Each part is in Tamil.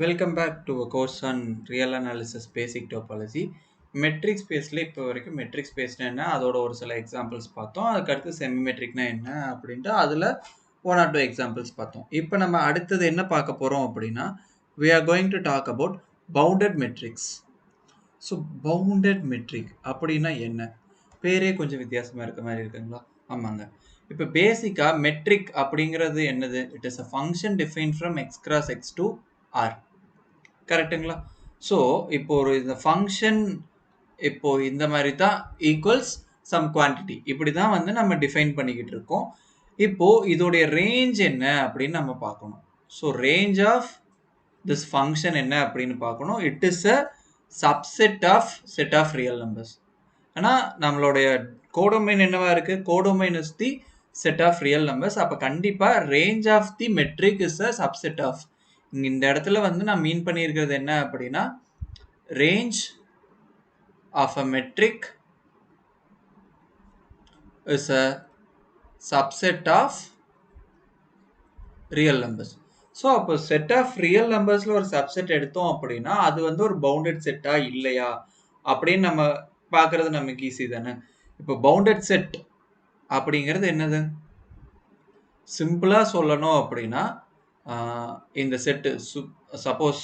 Welcome back to a course on real analysis basic topology. Metric ஸ்பேஸில் இப்போ வரைக்கும் மெட்ரிக் ஸ்பேஸ்னா என்ன அதோட ஒரு சில எக்ஸாம்பிள்ஸ் பார்த்தோம். அதுக்கடுத்து செமிமெட்ரிக்னா என்ன அப்படின்ட்டு அதில் 1 or 2 எக்ஸாம்பிள்ஸ் பார்த்தோம். இப்போ நம்ம அடுத்தது என்ன பார்க்க போகிறோம் அப்படின்னா we are going to talk about bounded metrics. So bounded metric அப்படின்னா என்ன? பேரே கொஞ்சம் வித்தியாசமாக இருக்க மாதிரி இருக்குங்களா? ஆமாங்க. இப்போ பேசிக்காக மெட்ரிக் அப்படிங்கிறது என்னது? It is a function define from x cross x to R. கரெக்டுங்களா? ஸோ இப்போ ஒரு இந்த ஃபங்க்ஷன் இப்போ இந்த மாதிரி தான் ஈக்குவல்ஸ் சம் குவான்டிட்டி இப்படி தான் வந்து நம்ம டிஃபைன் பண்ணிக்கிட்டு இருக்கோம். இப்போ இதோடைய ரேஞ்ச் என்ன அப்படின்னு நம்ம பார்க்கணும். So range of this function என்ன அப்படின்னு பார்க்கணும். It is a subset of set of real numbers. ஆனால் நம்மளுடைய கோடொமைன் என்னவா இருக்கு? Codomain is the set of real numbers. அப்போ கண்டிப்பாக range of the metric is a subset of. இந்த இடத்துல வந்து நான் மீன் பண்ணியிருக்கிறது என்ன அப்படின்னா range of a metric is a subset of real numbers. So அப்போ செட் ஆஃப் ரியல் நம்பர்ஸில் ஒரு சப்செட் எடுத்தோம் அப்படின்னா அது வந்து ஒரு பவுண்டட் செட்டா இல்லையா அப்படின்னு நம்ம பார்க்கறது நமக்கு ஈஸி தானே. இப்போ பவுண்டட் செட் அப்படிங்கிறது என்னது? சிம்பிளாக சொல்லணும் அப்படின்னா இந்த set suppose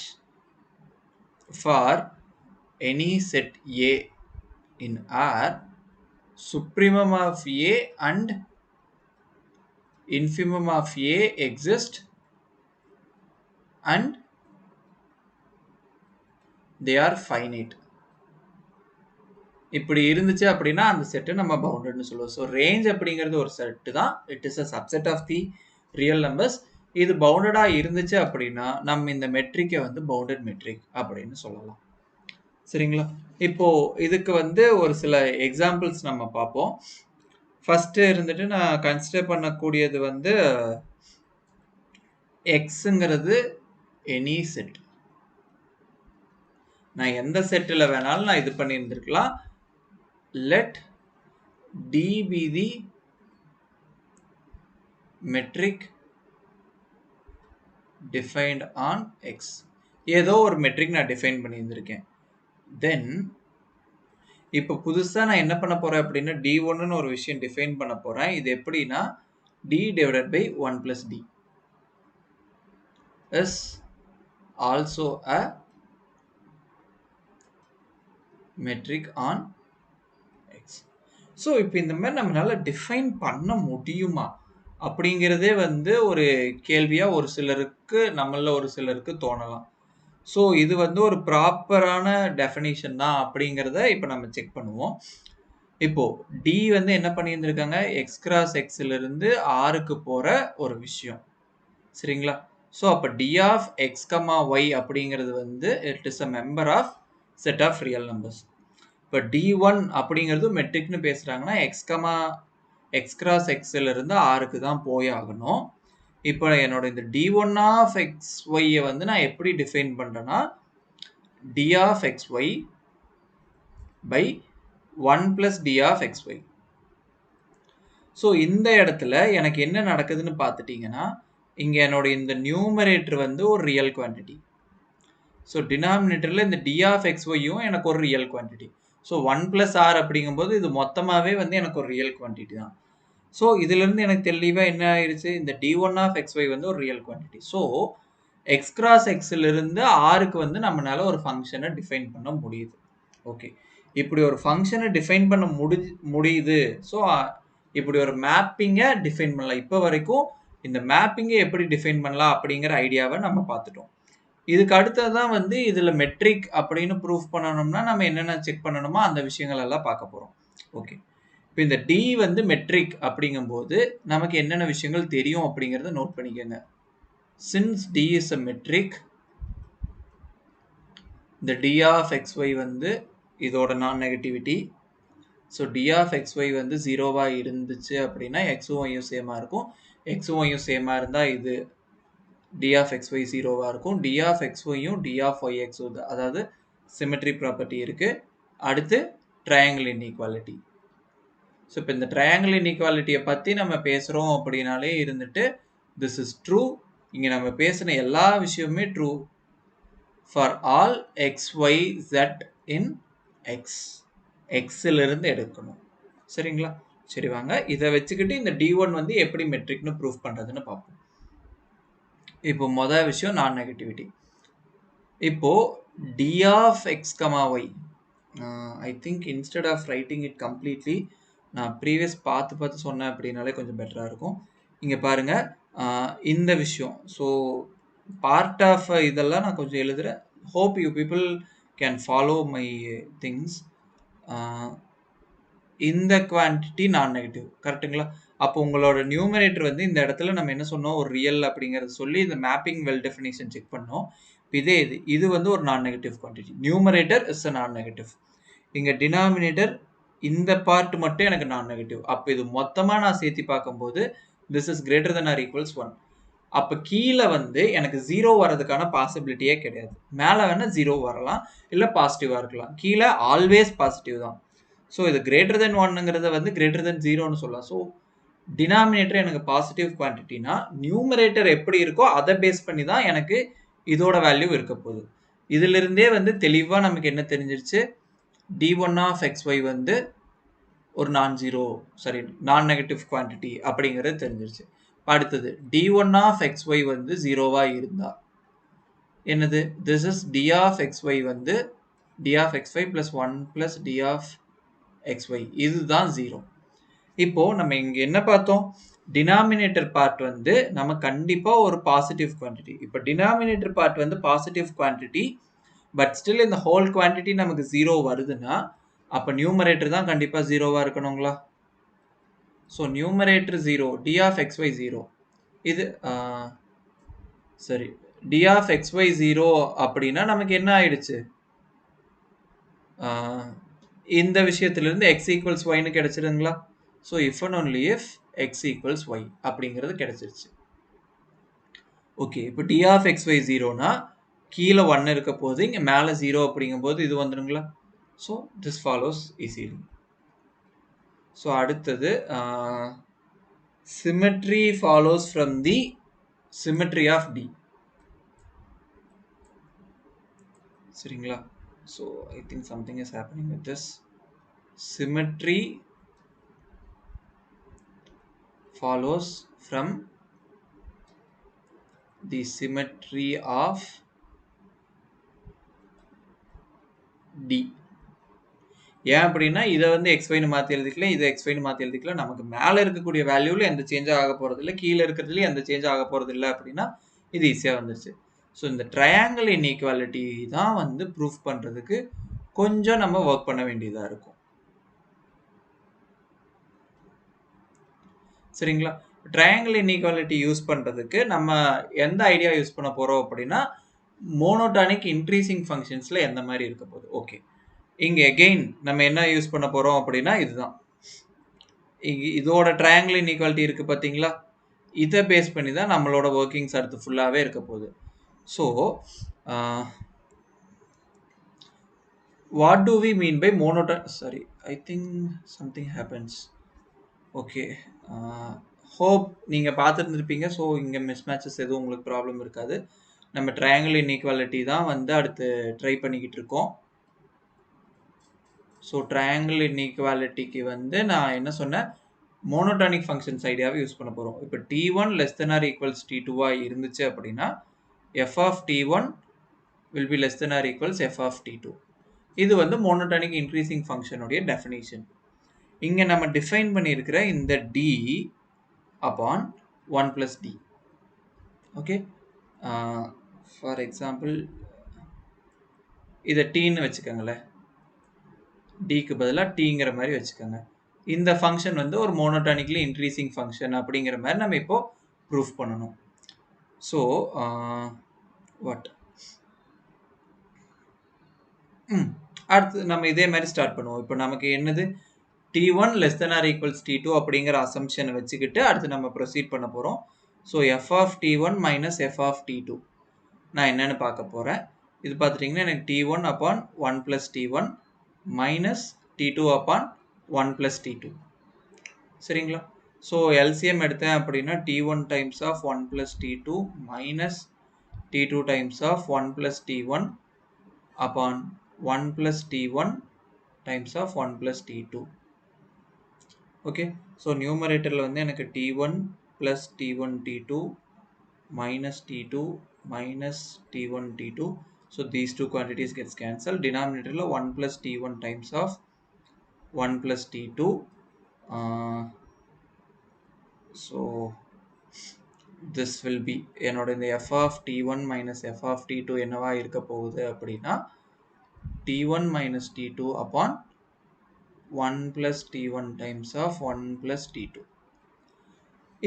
for any set A in R, supremum of A and infimum of A exist and they are finite. இப்படி இருந்துச்சு அப்படின்னா அந்த செட்டு நம்ம பவுண்டட்னு சொல்லுவோம். ஸோ ரேஞ்ச் அப்படிங்கிறது ஒரு செட்டு தான். It is a subset of the real numbers. இது பவுண்டடாக இருந்துச்சு அப்படின்னா நம்ம இந்த மெட்ரிக்கை வந்து பவுண்டட் மெட்ரிக் அப்படின்னு சொல்லலாம். சரிங்களா? இப்போ இதுக்கு வந்து ஒரு சில எக்ஸாம்பிள்ஸ் நம்ம பார்ப்போம். ஃபஸ்ட்டு இருந்துட்டு நான் கன்சிடர் பண்ணக்கூடியது வந்து எக்ஸுங்கிறது எனி செட். நான் எந்த செட்டில் வேணாலும் நான் இது பண்ணியிருந்திருக்கலாம். Let d be the metric defined on x. ஏதோ ஒரு மெட்ரிக் நான் டிஃபைன் பண்ணியிருந்திருக்கேன். தென் இப்போ புதுசாக நான் என்ன பண்ண போகிறேன் அப்படின்னா D1ன்னு ஒரு விஷயம் டிஃபைன் பண்ண போகிறேன். இது எப்படின்னா D divided by 1 plus D is also a metric on X. So இப்போ இந்த மாதிரி நம்மளால டிஃபைன் பண்ண முடியுமா அப்படிங்கிறதே வந்து ஒரு கேள்வியாக ஒரு சிலருக்கு நம்மள ஒரு சிலருக்கு தோணலாம். ஸோ இது வந்து ஒரு ப்ராப்பரான டெஃபினிஷன் தான் அப்படிங்கிறத இப்போ நம்ம செக் பண்ணுவோம். இப்போ டி வந்து என்ன பண்ணியிருந்திருக்காங்க? எக்ஸ் கிராஸ் எக்ஸ்லேருந்து ஆருக்கு போகிற ஒரு விஷயம். சரிங்களா? ஸோ அப்போ d of x comma y அப்படிங்கிறது வந்து it is a member of set of real numbers. இப்போ D1 அப்படிங்கிறது மெட்ரிக்னு பேசுகிறாங்கன்னா எக்ஸ் கிராஸ் எக்ஸ்லேருந்து ஆருக்கு தான் போய் ஆகணும். இப்போ என்னோட இந்த D1 ஆஃப் எக்ஸ் ஒய்யை வந்து நான் எப்படி டிஃபைன் பண்ணுறேன்னா D of x y by 1 plus D of x y. So இந்த இடத்துல எனக்கு என்ன நடக்குதுன்னு பார்த்துட்டிங்கன்னா இங்கே என்னோட இந்த நியூமரேட்டர் வந்து ஒரு ரியல் குவான்டிட்டி. ஸோ டினாமினேட்டரில் இந்த D ஆஃப் எக்ஸ் ஒய்யும் எனக்கு ஒரு real quantity. So 1 plus R அப்படிங்கும்போது இது மொத்தமாகவே வந்து எனக்கு ஒரு ரியல் குவான்டிட்டி தான். ஸோ இதுலேருந்து எனக்கு தெளிவாக என்ன ஆயிடுச்சு? இந்த D1 ஆஃப் எக்ஸ் ஒய் வந்து ஒரு real quantity. So x cross எக்ஸ்லேருந்து ஆருக்கு வந்து நம்மளால ஒரு ஃபங்க்ஷனை டிஃபைன் பண்ண முடியுது. ஓகே, இப்படி ஒரு ஃபங்க்ஷனை டிஃபைன் பண்ண முடியுது. ஸோ இப்படி ஒரு மேப்பிங்கை டிஃபைன் பண்ணலாம். இப்போ வரைக்கும் இந்த மேப்பிங்கை எப்படி டிஃபைன் பண்ணலாம் அப்படிங்கிற ஐடியாவை நம்ம பார்த்துட்டோம். இதுக்கு அடுத்தது தான் வந்து இதில் மெட்ரிக் அப்படின்னு ப்ரூஃப் பண்ணணும்னா நம்ம என்னென்ன செக் பண்ணணுமோ அந்த விஷயங்கள் எல்லாம் பார்க்க போகிறோம். ஓகே, இப்போ இந்த டி வந்து மெட்ரிக் அப்படிங்கும்போது நமக்கு என்னென்ன விஷயங்கள் தெரியும் அப்படிங்கிறத நோட் பண்ணிக்கோங்க. Since d is a metric, இந்த டி ஆஃப் எக்ஸ் ஒய் வந்து இதோட non negativity. So d of x y வந்து 0வாக இருந்துச்சு அப்படின்னா எக்ஸும் ஒய்யும் சேமாக இருக்கும். எக்ஸும் ஒய்யும் சேமாக இருந்தால் இது டி ஆஃப் எக்ஸ் ஒய் 0வாக இருக்கும். டி ஆஃப் எக்ஸ் ஒய்யும் டி ஆஃப் ஒய் எக்ஸ் அதாவது சிமெட்ரி ப்ராப்பர்ட்டி இருக்குது. அடுத்து ட்ரையாங்கிள் இன்இக்வாலிட்டி. ஸோ இப்போ இந்த ட்ரையாங்கிள் இன்இக்வாலிட்டியை பற்றி நம்ம பேசுகிறோம் அப்படின்னாலே இருந்துட்டு திஸ் இஸ் ட்ரூ, இங்கே நம்ம பேசின எல்லா விஷயமுமே true for all x y z in x. எக்ஸில் இருந்து எடுக்கணும். சரிங்களா? சரி வாங்க இதை வச்சுக்கிட்டு இந்த D1 வந்து எப்படி மெட்ரிக்னு ப்ரூஃப் பண்ணுறதுன்னு பார்ப்போம். இப்போ மொதல் விஷயம் நான் நெகட்டிவிட்டி. இப்போ d of x, y I think instead of writing it completely நான் ப்ரீவியஸ் பார்த்து சொன்னேன் அப்படின்னாலே கொஞ்சம் பெட்டராக இருக்கும். இங்கே பாருங்க இந்த விஷயம். ஸோ பார்ட் ஆஃப் இதெல்லாம் நான் கொஞ்சம் எழுதுகிறேன். Hope you people can follow my things. இந்த குவான்டிட்டி நான் நெகட்டிவ் கரெக்டுங்களா? அப்போ உங்களோட நியூமரேட்டர் வந்து இந்த இடத்துல நம்ம என்ன சொன்னோம், ஒரு ரியல் அப்படிங்கிறத சொல்லி இந்த மேப்பிங் வெல் டெஃபினிஷன் செக் பண்ணோம். இதே இது வந்து ஒரு நான் negative quantity. Numerator is a நான் நெகட்டிவ். இங்கே டினாமினேட்டர் இந்த பார்ட் மட்டும் எனக்கு நான் நெகட்டிவ். அப்போ இது மொத்தமாக நான் சேர்த்து பார்க்கும்போது this is greater than or equals 1. அப்போ கீழே வந்து எனக்கு 0 வரதுக்கான பாசிபிலிட்டியே கிடையாது. மேலே வேணால் 0 வரலாம், இல்லை பாசிட்டிவாக இருக்கலாம். கீழே ஆல்வேஸ் பாசிட்டிவ் தான். ஸோ இது கிரேட்டர் தென் 1ங்கிறத வந்து கிரேட்டர் தென் 0ன்னு சொல்லலாம். ஸோ டினாமினேட்டர் எனக்கு பாசிட்டிவ் குவான்டிட்டினா நியூமரேட்டர் எப்படி இருக்கோ அதை பேஸ் பண்ணி தான் எனக்கு இதோட வேல்யூ இருக்க போகுது. இதிலிருந்தே வந்து தெளிவாக நமக்கு என்ன தெரிஞ்சிருச்சு, d1 of xy வந்து ஒரு நான் நெகட்டிவ் குவான்டிட்டி அப்படிங்கிறது தெரிஞ்சிருச்சு. அடுத்தது d1 of xy வந்து 0வா இருந்தா என்னது, this is d of xy வந்து d of xy plus 1 plus d of xy இதுதான் 0. இப்போ நம்ம இங்க என்ன பார்த்தோம், டினாமினேட்டர் பார்ட் வந்து நம்ம கண்டிப்பா ஒரு பாசிட்டிவ் குவான்டிட்டி. இப்போ டினாமினேட்டர் பார்ட் வந்து பாசிட்டிவ் குவான்டிட்டி, பட் ஸ்டில் இந்த ஹோல் குவான்டிட்டி நமக்கு 0 வருதுன்னா அப்போ நியூமரேட்டர் தான் கண்டிப்பா 0வா இருக்கணுங்களா? So numerator 0, d of xy 0. இது சரி, d of xy 0 அப்படின்னா நமக்கு என்ன ஆயிடுச்சு, இந்த விஷயத்திலிருந்து x equals yன்னு கிடைச்சிருங்களா? So if and only if x equals y அப்படிங்கிறது கிடைச்சிருச்சு. ஓகே, இப்போ d of xy 0னா கீழே 1 இருக்க போது, இங்கே மேலே 0 அப்படிங்கும்போது இது வந்துடுங்களா? So this follows easily. So அடுத்தது symmetry follows from the symmetry of D. சரிங்களா? So I think something is happening with this. Symmetry follows from the symmetry of D. ஏன் அப்படின்னா இதை வந்து xyன்னு மாற்றி எழுதிக்கலாம், இதை xyன்னு மாற்றி எழுதிக்கலாம். நமக்கு மேலே இருக்கக்கூடிய வேல்யூவில் எந்த சேஞ்சும் ஆக போகிறது இல்லை, கீழே இருக்கிறதுலையும் எந்த சேஞ்சும் ஆக போகிறது இல்லை அப்படின்னா இது ஈஸியாக வந்துருச்சு. ஸோ இந்த ட்ரையாங்கிள் இன்இக்வாலிட்டி தான் வந்து ப்ரூஃப் பண்ணுறதுக்கு கொஞ்சம் நம்ம ஒர்க் பண்ண வேண்டியதாக இருக்கும். சரிங்களா? ட்ரையாங்கிள் இன்இக்வாலிட்டி யூஸ் பண்ணுறதுக்கு நம்ம எந்த ஐடியா யூஸ் பண்ண போகிறோம் அப்படின்னா மோனோடானிக் இன்க்ரீசிங் ஃபங்க்ஷன்ஸில் எந்த மாதிரி இருக்க போகுது. ஓகே, இங்கே எகெயின் நம்ம என்ன யூஸ் பண்ண போகிறோம் அப்படின்னா இதுதான், இதோட ட்ரையாங்கிள் இன்இக்வாலிட்டி இருக்குது பார்த்தீங்களா, இதை பேஸ் பண்ணி தான் நம்மளோட ஒர்க்கிங்ஸ் அடுத்து ஃபுல்லாகவே இருக்க போகுது. So what do we mean by sorry, I think something happens. Okay, hope நீங்கள் பார்த்துருந்துருப்பீங்க. ஸோ இங்கே மிஸ் மேட்சஸ் எதுவும் உங்களுக்கு ப்ராப்ளம் இருக்காது. நம்ம ட்ரையாங்கிள் இன்இக்வாலிட்டி தான் வந்து அடுத்து ட்ரை பண்ணிக்கிட்டு இருக்கோம். ஸோ ட்ரையாங்கிள் இன்இக்வாலிட்டிக்கு வந்து நான் என்ன சொன்னேன், மோனோடானிக் ஃபங்க்ஷன்ஸ் ஐடியாவை யூஸ் பண்ண போகிறோம். இப்போ t1 less than or equals t2 இருந்துச்சு அப்படின்னா f of t1 will be less than or equals f of t2. இது வந்து மோனோடானிக் இன்க்ரீசிங் ஃபங்க்ஷனுடைய டெஃபினிஷன். இங்கே நம்ம டிஃபைன் பண்ணியிருக்கிற இந்த d upon 1 plus d. Okay, for example இதை டீன்னு வச்சுக்கோங்களேன், டிக்கு பதிலாக டீங்கிற மாதிரி வச்சுக்கோங்க. இந்த ஃபங்க்ஷன் வந்து ஒரு மோனோடானிக்லி இன்க்ரீசிங் ஃபங்க்ஷன் அப்படிங்கிற மாதிரி நம்ம இப்போ ப்ரூஃப் பண்ணணும். ஸோ வாட் அடுத்து நம்ம இதே மாதிரி ஸ்டார்ட் பண்ணுவோம். இப்போ நமக்கு என்னது, t1 less than or equals t2 அப்படிங்கிற அசம்ஷனை வச்சுக்கிட்டு அடுத்து நம்ம ப்ரொசீட் பண்ண போகிறோம். So f of t1 minus f of t2 நான் என்னென்னு பார்க்க போகிறேன். இது பார்த்துட்டிங்கன்னா எனக்கு t1 upon 1 plus t1 minus t2 upon 1 plus t2. சரிங்களா? ஸோ எல்சிஎம் எடுத்தேன் அப்படின்னா t1 times of 1 plus t2 minus t2 times of 1 plus t1 upon 1 plus t1 times of 1 plus t2. Okay, so numerator வந்து எனக்கு t1 plus t1 t2 minus t2 minus t1 t2. So these two quantities gets cancelled. Denominator 1 plus t1 times of 1 plus t2. So this will be என்னோட இந்த f of t1 minus f of t2 என்னவா இருக்க போகுது அப்படின்னா t1 minus t2 upon 1 plus t1 times of 1 plus t2.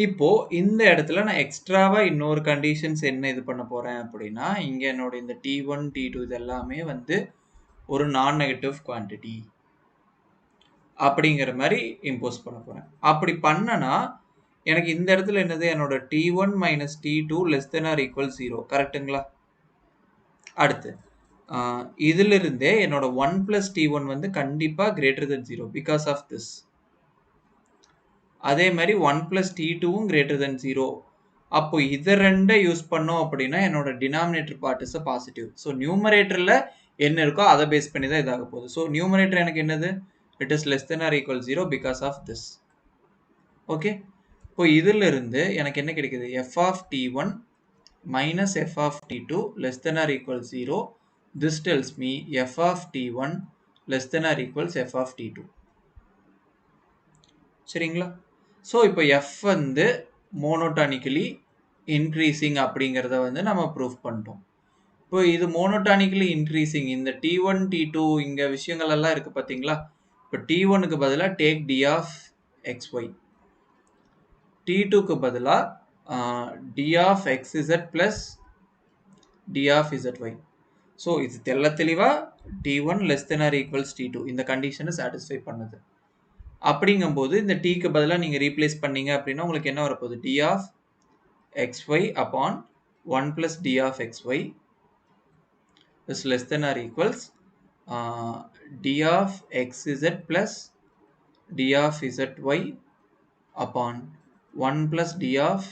இப்போ இந்த இடத்துல நான் எக்ஸ்ட்ராவா இன்னொரு கண்டிஷன்ஸ் என்ன இது பண்ண போறேன் அப்படின்னா இங்க என்னோட இந்த t1 t2 இது எல்லாமே வந்து ஒரு நான் நெகட்டிவ் குவான்டிட்டி அப்படிங்கிற மாதிரி இம்போஸ் பண்ண போறேன். அப்படி பண்ணனா எனக்கு இந்த இடத்துல என்னது என்னோட t1 minus t2 less than or equal 0 கரெக்ட்டுங்களா? அடுத்து இதுல இருந்தே என்னோட 1 plus t1 வந்து கண்டிப்பா greater than 0 because of this. அதே மாதிரி 1 plus t2வும் greater than 0. அப்போ இதை ரெண்டை யூஸ் பண்ணோம் அப்படின்னா என்னோட denominator part is positive. So நியூமரேட்டர்ல என்ன இருக்கோ அதை பேஸ் பண்ணி தான் இதாக போகுது. ஸோ நியூமரேட்டர் எனக்கு என்னது it is less than or equal 0 because of this. Okay, இப்போ இதுல இருந்து எனக்கு என்ன கிடைக்குது f of t1 minus f of t2 less than or equal 0. This tells me f of t1 less than or equals f of t2. சரிங்களா? ஸோ இப்போ f வந்து மோனோட்டானிக்கலி இன்க்ரீசிங் அப்படிங்கிறத வந்து நம்ம ப்ரூஃப் பண்ணிட்டோம். இப்போ இது மோனோட்டானிக்கலி இன்க்ரீசிங் இந்த t1 t2 இங்க விஷயங்கள் எல்லாம் இருக்கு பார்த்தீங்களா? இப்போ t1க்கு பதிலாக டேக் d of xy, t2க்கு பதிலாக d of xz plus d of zy. So இது தெளிவாக t1 less than or equals t2 இந்த கண்டிஷனை சாட்டிஸ்ஃபை பண்ணுது. அப்படிங்கும்போது இந்த tக்கு பதிலாக நீங்கள் ரீப்ளேஸ் பண்ணீங்க அப்படின்னா உங்களுக்கு என்ன வரப்போகுது d of xy upon 1 plus d of xy is less than or equals d of xz plus d of zy upon 1 plus d of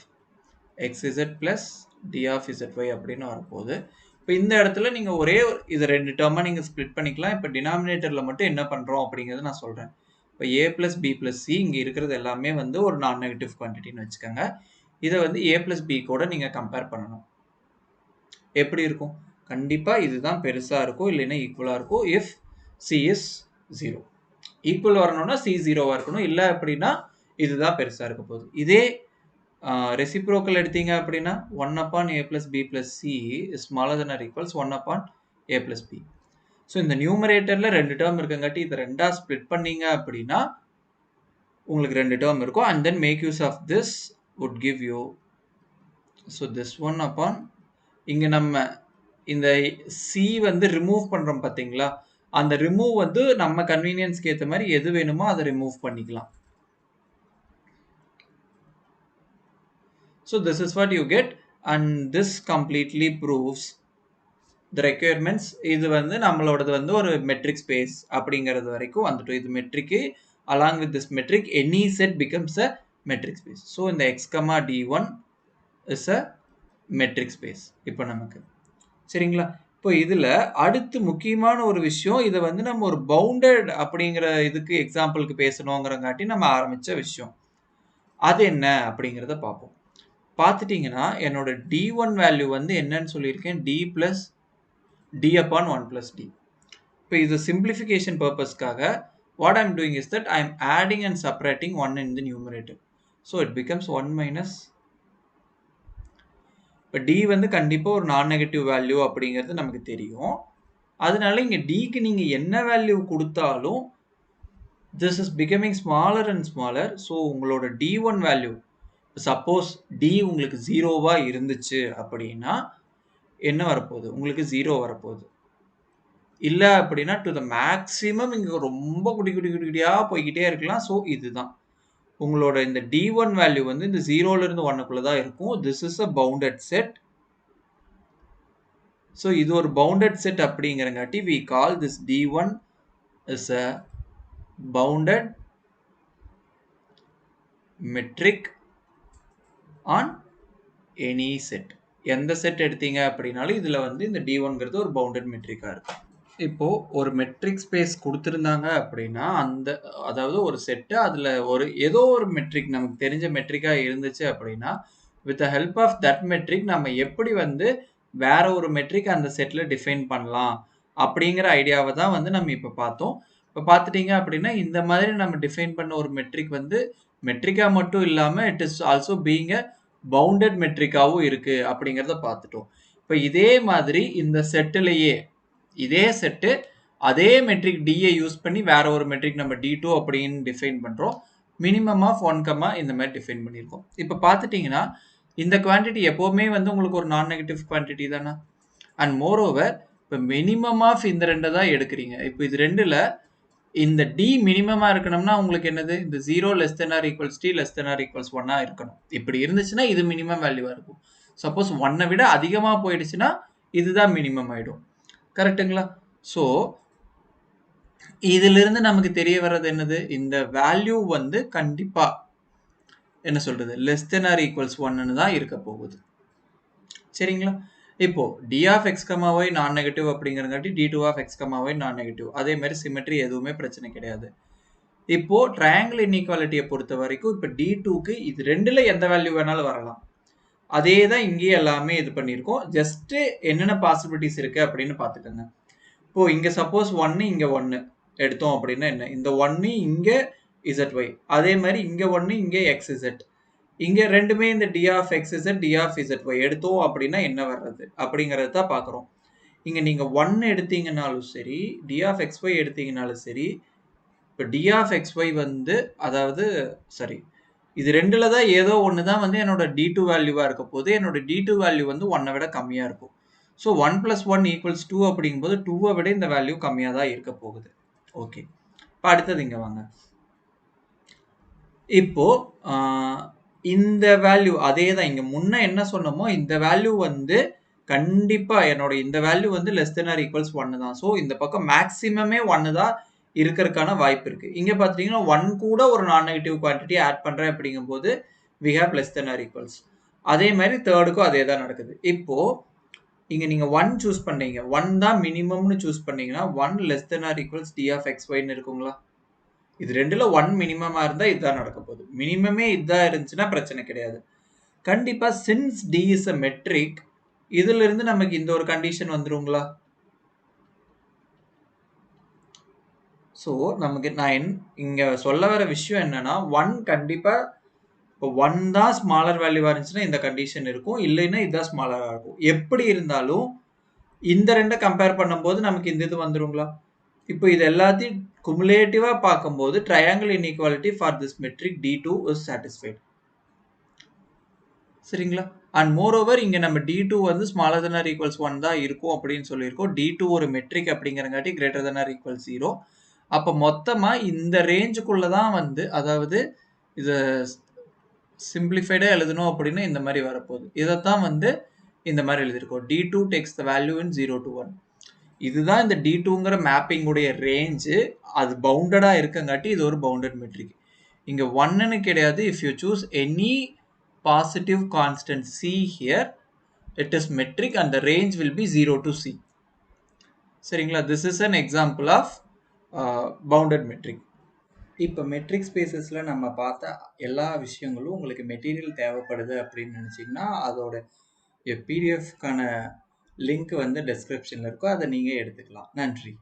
xz plus d of zy அப்படின்னு வரப்போகுது. இப்போ இந்த இடத்துல நீங்கள் ஒரே இது ரெண்டு டேர்மாக நீங்கள் ஸ்ப்ளிட் பண்ணிக்கலாம். இப்போ டினாமினேட்டரில் மட்டும் என்ன பண்ணுறோம் அப்படிங்கிறத நான் சொல்கிறேன். இப்போ a plus b plus c இங்கே இருக்கிறது எல்லாமே வந்து ஒரு நான் நெகட்டிவ் குவான்டிட்டின்னு வச்சுக்கோங்க. இதை வந்து a plus b கூட நீங்கள் கம்பேர் பண்ணணும். எப்படி இருக்கும்? கண்டிப்பாக இதுதான் பெருசாக இருக்கும், இல்லைன்னா ஈக்குவலாக இருக்கும். இஃப் c is 0 ஈக்குவல் வரணும்னா c 0வாக இருக்கணும், இல்லை அப்படின்னா இதுதான் பெருசாக இருக்க போகுது. இதே ரெசிப்ரோக்கல் எடுத்தீங்க அப்படின்னா 1 upon a plus b plus c is smaller than or equals 1 upon a plus b. So இந்த நியூமரேட்டர்ல ரெண்டு டேர்ம் இருக்கங்காட்டி இதை ரெண்டா ஸ்ப்ளிட் பண்ணீங்க அப்படின்னா உங்களுக்கு ரெண்டு டேர்ம் இருக்கும். And then make use of this would give you so this one upon இங்க நம்ம இந்த c வந்து ரிமூவ் பண்றோம் பாத்தீங்களா, அந்த ரிமூவ் வந்து நம்ம கன்வீனியன்ஸ்க்கு ஏற்ற மாதிரி எது வேணுமோ அதை ரிமூவ் பண்ணிக்கலாம். So this is what you get, and this completely proves the requirements. இது வந்து நம்மளோடது வந்து ஒரு metric space அப்படிங்கிறது வரைக்கும் வந்துட்டோம். இது metric, along with this metric any set becomes a metric space. So இந்த x, d1 is a metric space இப்போ நமக்கு. சரிங்களா? இப்போ இதுல அடுத்து முக்கியமான ஒரு விஷயம், இதை வந்து நம்ம ஒரு பவுண்டட் அப்படிங்கிற இதுக்கு எக்ஸாம்பிளுக்கு பேசணுங்கிறங்காட்டி நம்ம ஆரம்பிச்ச விஷயம், அது என்ன அப்படிங்கிறத பார்ப்போம். பார்த்துட்டீங்கன்னா என்னோட d1 வேல்யூ வந்து என்னன்னு சொல்லியிருக்கேன், d plus d upon 1 plus d. இப்போ இது simplification purposeக்காக what I am doing is that I am adding and separating 1 in the numerator. So it becomes 1 minus. இப்போ d வந்து கண்டிப்பாக ஒரு நான் நெகட்டிவ் வேல்யூ அப்படிங்கிறது நமக்கு தெரியும். அதனால இங்கே dக்கு நீங்கள் என்ன வேல்யூ கொடுத்தாலும் this is becoming smaller and smaller. So உங்களோட d1 வேல்யூ சப்போஸ் d உங்களுக்கு 0வா இருந்துச்சு அப்படின்னா என்ன வரப்போகுது, உங்களுக்கு 0 வரப்போகுது. இல்லை அப்படின்னா டு த மேக்ஸிமம் இங்கே ரொம்ப குட்டியாக போய்கிட்டே இருக்கலாம். ஸோ இதுதான் உங்களோட இந்த d1 வேல்யூ வந்து இந்த 0லேருந்து 1க்குள்ள தான் இருக்கும். This is a bounded set. So இது ஒரு பவுண்டட் செட் அப்படிங்கிறங்காட்டி we call this d1 is a bounded metric on any set. எந்த செட் எடுத்தீங்க அப்படின்னாலும் இதுல வந்து இந்த D1ங்கிறது ஒரு பவுண்டட் மெட்ரிக்கா இருக்கும். இப்போ ஒரு மெட்ரிக் ஸ்பேஸ் குடுத்திருந்தாங்க அப்படின்னா, அதாவது ஒரு செட் அதுல ஏதோ ஒரு மெட்ரிக் நமக்கு தெரிஞ்ச மெட்ரிக்கா இருந்துச்சு அப்படின்னா, with the help of that metric நம்ம எப்படி வந்து வேற ஒரு மெட்ரிக் அந்த செட்ல டிஃபைன் பண்ணலாம் அப்படிங்கிற ஐடியாவ தான் வந்து நம்ம இப்ப பார்த்தோம். இப்ப பார்த்துட்டீங்க அப்படின்னா, இந்த மாதிரி நம்ம டிஃபைன் பண்ண ஒரு மெட்ரிக் வந்து மெட்ரிக்கா மட்டும் இல்லாம it is also being a bounded மெட்ரிக்காவும் இருக்கு அப்படிங்கிறத பார்த்துட்டோம். இப்ப இதே மாதிரி இந்த செட்டுலயே இதே செட்டு அதே மெட்ரிக் D யூஸ் பண்ணி வேற ஒரு மெட்ரிக் நம்ம D2 அப்படின்னு டிஃபைன் பண்றோம். மினிமம் ஆஃப் 1, இந்த மாதிரி டிஃபைன் பண்ணியிருக்கோம். இப்ப பார்த்துட்டீங்கன்னா, இந்த குவான்டிட்டி எப்பவுமே வந்து உங்களுக்கு ஒரு நான் நெகட்டிவ் குவான்டிட்டி தானே? அண்ட் மோர் ஓவர் இப்ப மினிமம் ஆஃப் இந்த 2 தான் எடுக்கிறீங்க. இப்ப இது 2ல இந்த D மினிமமா இருக்கணும்னா உங்களுக்கு என்னது? இந்த 0 less than or equals T less than or equals 1 இருக்கணும். இப்படி இருந்துச்சுன்னா இது மினிமம் வேல்யூவா இருக்கும். சப்போஸ் 1 விட அதிகமா போயிடுச்சுன்னா இதுதான் மினிமம் ஆயிடும். கரெக்ட்டுங்களா? ஸோ இதிலிருந்து நமக்கு தெரிய வர்றது என்னது? இந்த வேல்யூ வந்து கண்டிப்பா என்ன சொல்றது? லெஸ் தென் ஆர் ஈக்குவல்ஸ் 1ன்னு தான் இருக்க போகுது. சரிங்களா? இப்போ d of x, y non negative அப்படிங்கிறங்காட்டி d2 of x, y non negative. அதே மாதிரி சிமெட்ரி எதுவுமே பிரச்சனை கிடையாது. இப்போ ட்ரையாங்கிள் இன்இக்வாலிட்டியை பொறுத்த வரைக்கும் இப்போ D2க்கு இது 2ல எந்த வேல்யூ வேணாலும் வரலாம். அதே தான் இங்கேயே எல்லாமே இது பண்ணியிருக்கோம். ஜஸ்ட் என்னென்ன பாசிபிலிட்டிஸ் இருக்கு அப்படின்னு பார்த்துக்கோங்க. இப்போ இங்க சப்போஸ் 1 இங்க 1 எடுத்தோம் அப்படின்னா என்ன? இந்த 1 இங்க ZY. அதே மாதிரி இங்க 1 இங்க XZ. இங்க ரெண்டுமே இந்த D of XZ, D of ZY எடுத்தோம் அப்படின்னா என்ன வர்றது? அப்படிங்கறத தான் பார்க்குறோம். இங்க நீங்க 1 எடுத்தீங்கனாலும் சரி, D of XY எடுத்தீங்கனாலும் சரி, இப்போ D of XY வந்து அதாவது சரி இது 2ல தான் ஏதோ ஒன்று தான் வந்து என்னோட D2 வேல்யூவா இருக்க போது. என்னோட D2 வேல்யூ வந்து 1 விட கம்மியா இருக்கும். ஸோ 1 + 1 = 2 அப்படிங்கும்போது 2 விட இந்த வேல்யூ கம்மியாக தான் இருக்க போகுது. ஓகே, இப்போ அடுத்தது இங்க வாங்க. இப்போ இந்த வேல்யூ அதே தான் இங்க முன்ன என்ன சொன்னோமோ இந்த வேல்யூ வந்து கண்டிப்பா என்னோட இந்த வேல்யூ வந்து லெஸ் தென் ஆர் ஈக்குவல்ஸ் 1 தான். ஸோ இந்த பக்கம் மேக்ஸிமமே 1 தான் இருக்கிறதுக்கான வாய்ப்பு இருக்கு. இங்க பாத்தீங்கன்னா 1 கூட ஒரு நான் நெகட்டிவ் குவான்டிட்டி ஆட் பண்றேன் அப்படிங்கும்போது we have less than or equals. அதே மாதிரி தேர்டுக்கும் அதே தான் நடக்குது. இப்போ இங்க நீங்க 1 சூஸ் பண்ணீங்க, 1 தான் மினிமம்னு சூஸ் பண்ணீங்கன்னா 1 less than or equals d of xyன்னு இருக்குங்களா? இது ரெண்டுல 1 மினிமமா இருந்தா இதுதான் நடக்க போகுது. மினிமமே இதுதான் இருந்துச்சுன்னா பிரச்சனை கிடையாது. கண்டிப்பா since d is a metric, இதுல இருந்து நமக்கு இந்த ஒரு கண்டிஷன் வந்துருங்களா? ஸோ நமக்கு நான் இங்க சொல்ல வர விஷயம் என்னன்னா 1 கண்டிப்பா இப்போ 1 தான் ஸ்மாலர் வேல்யூவா இருந்துச்சுன்னா இந்த கண்டிஷன் இருக்கும். இல்லைன்னா இதுதான் ஸ்மாலரா இருக்கும். எப்படி இருந்தாலும் இந்த 2 கம்பேர் பண்ணும்போது நமக்கு இந்த இது வந்துருங்களா? இப்போ இது எல்லாத்தையும் குமுலேட்டிவா பார்க்கும்போது triangle inequality for this metric D2 is satisfied. சரிங்களா? அண்ட் மோர் ஓவர் இங்க நம்ம D2 வந்து ஸ்மாலர் தென் ஆர் ஈக்குவல்ஸ் 1 தான் இருக்கும் அப்படின்னு சொல்லியிருக்கோம். D2 ஒரு மெட்ரிக் அப்படிங்கிறங்காட்டி கிரேட்டர் தென் ஆர் ஈக்குவல் 0. அப்போ மொத்தமா இந்த ரேஞ்சுக்குள்ள தான் வந்து அதாவது இது சிம்பிளிஃபைடா எழுதணும் அப்படின்னா இந்த மாதிரி வரப்போகுது. இதைத்தான் வந்து இந்த மாதிரி எழுதியிருக்கோம். D2 takes the value in 0 to 1. இதுதான் இந்த D2ங்கிற மேப்பிங் உடைய ரேஞ்சு. அது பவுண்டடா இருக்கங்காட்டி இது ஒரு பவுண்டட் மெட்ரிக். இங்க 1ன்னு கிடையாது. If you choose any positive constant C here, it is metric and the range will be 0 to C. சரிங்களா? This is an example of bounded metric. இப்போ மெட்ரிக் ஸ்பேசஸில் நம்ம பார்த்த எல்லா விஷயங்களும் உங்களுக்கு மெட்டீரியல் தேவைப்படுது அப்படின்னு நினச்சிங்கன்னா அதோட பிடிஎஃப்கான லிங்க் வந்து டெஸ்கிரிப்ஷனில் இருக்கும். அதை நீங்கள் எடுத்துக்கலாம். நன்றி.